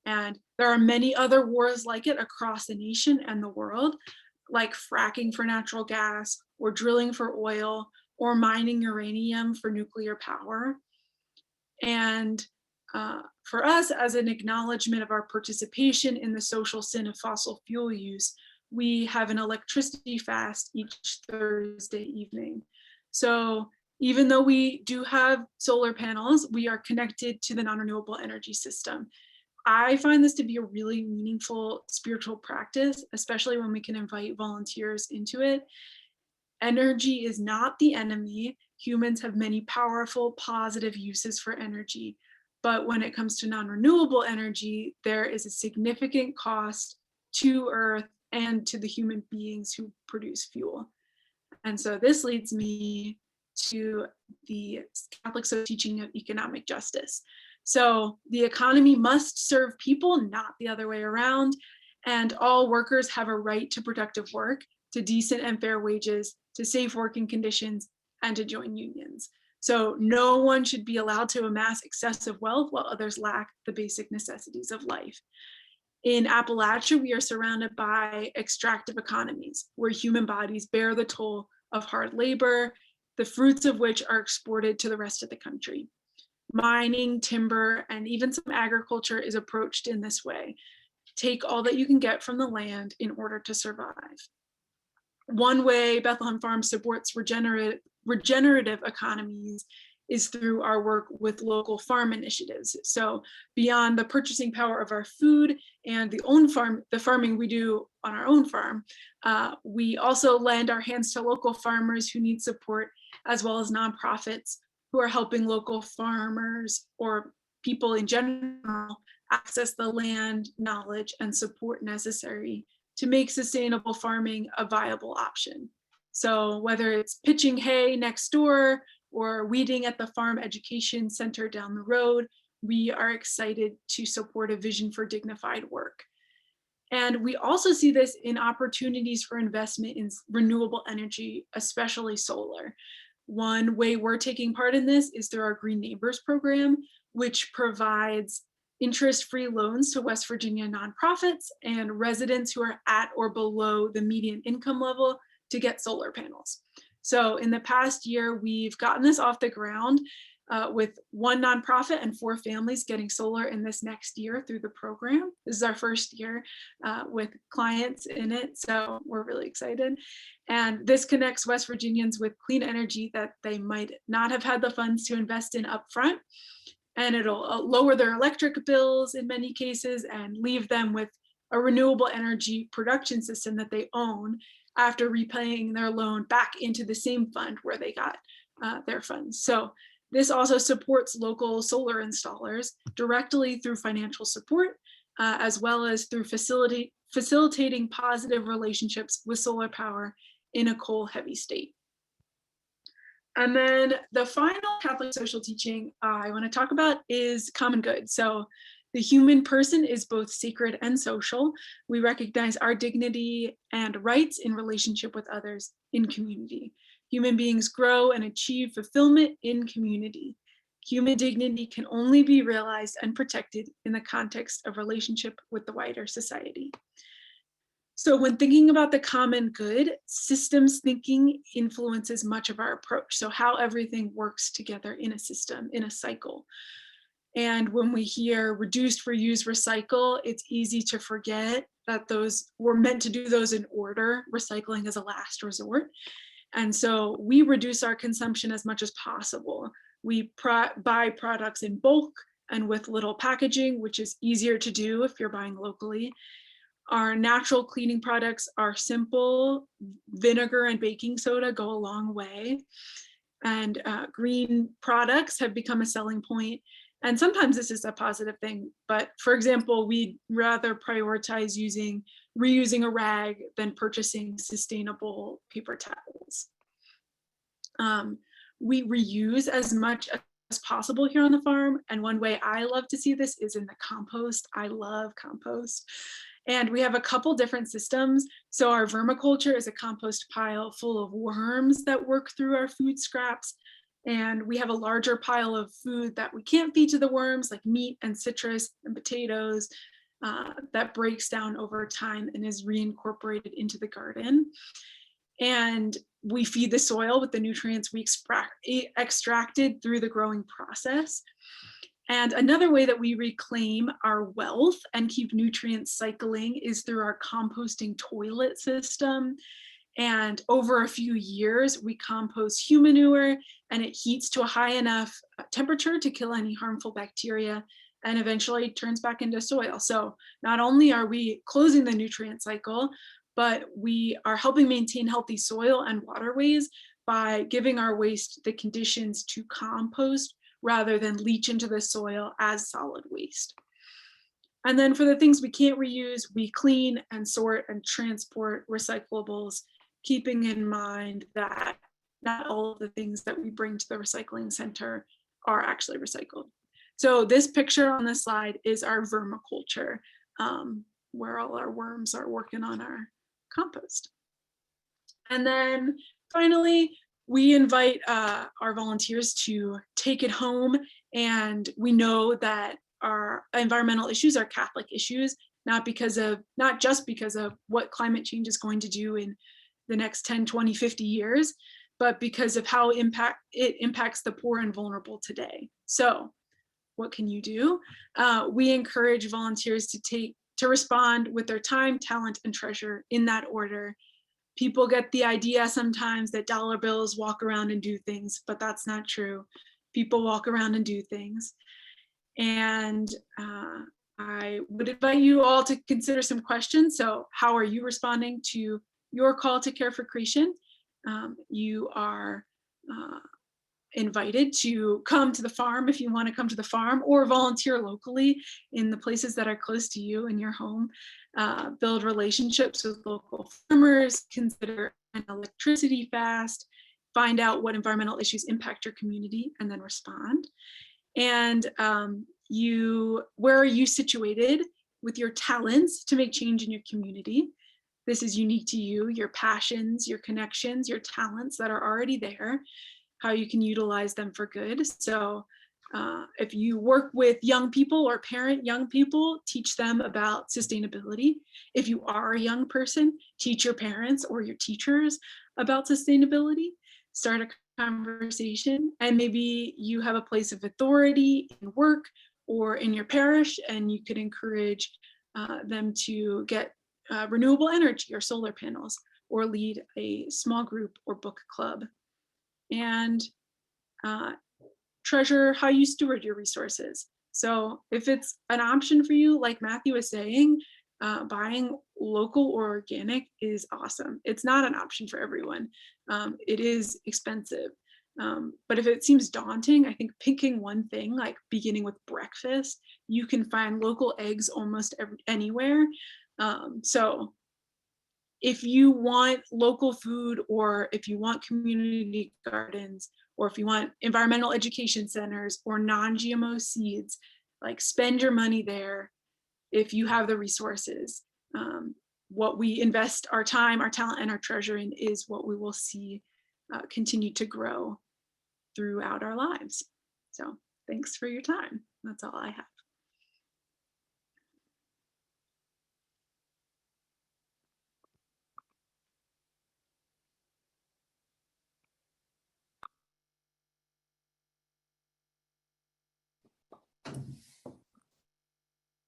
And there are many other wars like it across the nation and the world, like fracking for natural gas, or drilling for oil, or mining uranium for nuclear power. And for us, as an acknowledgement of our participation in the social sin of fossil fuel use, we have an electricity fast each Thursday evening. So even though we do have solar panels, we are connected to the non-renewable energy system. I find this to be a really meaningful spiritual practice, especially when we can invite volunteers into it. Energy is not the enemy. Humans have many powerful, positive uses for energy. But when it comes to non-renewable energy, there is a significant cost to Earth and to the human beings who produce fuel. And so this leads me to the Catholic teaching of economic justice. So the economy must serve people, not the other way around. And all workers have a right to productive work, to decent and fair wages, to safe working conditions, and to join unions. So no one should be allowed to amass excessive wealth while others lack the basic necessities of life. In Appalachia, we are surrounded by extractive economies where human bodies bear the toll of hard labor, the fruits of which are exported to the rest of the country. Mining, timber, and even some agriculture is approached in this way. Take all that you can get from the land in order to survive. One way Bethlehem Farm supports regenerative economies is through our work with local farm initiatives. So beyond the purchasing power of our food and the farming we do on our own farm, we also lend our hands to local farmers who need support, as well as nonprofits who are helping local farmers or people in general access the land, knowledge, and support necessary to make sustainable farming a viable option. So whether it's pitching hay next door or weeding at the farm education center down the road, we are excited to support a vision for dignified work. And we also see this in opportunities for investment in renewable energy, especially solar. One way we're taking part in this is through our Green Neighbors program, which provides interest-free loans to West Virginia nonprofits and residents who are at or below the median income level to get solar panels. So in the past year, we've gotten this off the ground with one nonprofit and 4 families getting solar in this next year through the program. This is our first year with clients in it, so we're really excited. And this connects West Virginians with clean energy that they might not have had the funds to invest in upfront. And it'll lower their electric bills in many cases and leave them with a renewable energy production system that they own after repaying their loan back into the same fund where they got their funds. So this also supports local solar installers directly through financial support, as well as through facilitating positive relationships with solar power in a coal-heavy state. And then the final Catholic social teaching I want to talk about is common good. So the human person is both sacred and social. We recognize our dignity and rights in relationship with others in community. Human beings grow and achieve fulfillment in community. Human dignity can only be realized and protected in the context of relationship with the wider society. So when thinking about the common good, systems thinking influences much of our approach. So how everything works together in a system, in a cycle. And when we hear reduce, reuse, recycle, it's easy to forget that those we're meant to do those in order, recycling as a last resort. And so we reduce our consumption as much as possible. We buy products in bulk and with little packaging, which is easier to do if you're buying locally. Our natural cleaning products are simple. Vinegar and baking soda go a long way. And green products have become a selling point. And sometimes this is a positive thing, but for example, we'd rather prioritize reusing a rag than purchasing sustainable paper towels. We reuse as much as possible here on the farm. And one way I love to see this is in the compost. I love compost. And we have a couple different systems. So our vermiculture is a compost pile full of worms that work through our food scraps. And we have a larger pile of food that we can't feed to the worms, like meat and citrus and potatoes, that breaks down over time and is reincorporated into the garden. And we feed the soil with the nutrients we extracted through the growing process. And another way that we reclaim our wealth and keep nutrients cycling is through our composting toilet system. And over a few years, we compost human manure and it heats to a high enough temperature to kill any harmful bacteria and eventually turns back into soil. So not only are we closing the nutrient cycle, but we are helping maintain healthy soil and waterways by giving our waste the conditions to compost rather than leach into the soil as solid waste. And then for the things we can't reuse, we clean and sort and transport recyclables, keeping in mind that not all of the things that we bring to the recycling center are actually recycled. So this picture on this slide is our vermiculture, where all our worms are working on our compost. And then finally, we invite our volunteers to take it home. And we know that our environmental issues are Catholic issues, not just because of what climate change is going to do in the next 10, 20, 50 years, but because of how it impacts the poor and vulnerable today. So what can you do? We encourage volunteers to respond with their time, talent, and treasure in that order. People get the idea sometimes that dollar bills walk around and do things, but that's not true. People walk around and do things. And I would invite you all to consider some questions. So how are you responding to your call to care for creation? You are invited to come to the farm if you want to come to the farm, or volunteer locally in the places that are close to you in your home. Build relationships with local farmers, consider an electricity fast, find out what environmental issues impact your community, and then respond. And where are you situated with your talents to make change in your community? This is unique to you, your passions, your connections, your talents that are already there, how you can utilize them for good. So if you work with young people or parent young people, teach them about sustainability. If you are a young person, teach your parents or your teachers about sustainability. Start a conversation, and maybe you have a place of authority in work or in your parish, and you could encourage them to get renewable energy or solar panels, or lead a small group or book club. And treasure how you steward your resources. So if it's an option for you, like Matthew was saying, buying local or organic is awesome. It's not an option for everyone. It is expensive. But if it seems daunting, I think picking one thing, like beginning with breakfast, you can find local eggs almost anywhere. So if you want local food, or if you want community gardens, or if you want environmental education centers or non-GMO seeds, like spend your money there if you have the resources. What we invest our time, our talent, and our treasure in is what we will see continue to grow throughout our lives. So thanks for your time. That's all I have.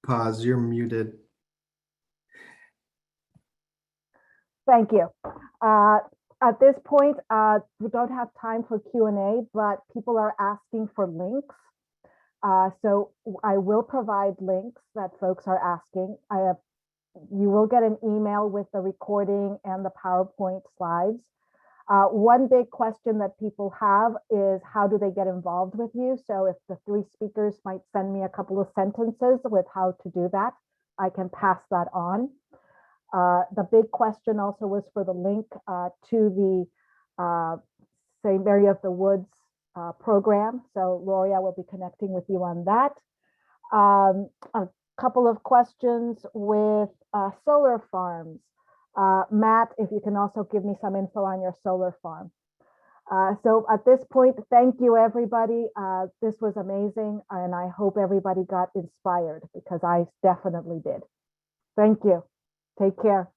Pause, you're muted. Thank you. At this point, we don't have time for Q&A, but people are asking for links. So I will provide links that folks are asking. You will get an email with the recording and the PowerPoint slides. One big question that people have is, how do they get involved with you? So if the three speakers might send me a couple of sentences with how to do that, I can pass that on. The big question also was for the link to the St. Mary of the Woods program. So Lorrie, I will be connecting with you on that. A couple of questions with solar farms. Matt, if you can also give me some info on your solar farm. So at this point, thank you, everybody. This was amazing, and I hope everybody got inspired, because I definitely did. Thank you. Take care.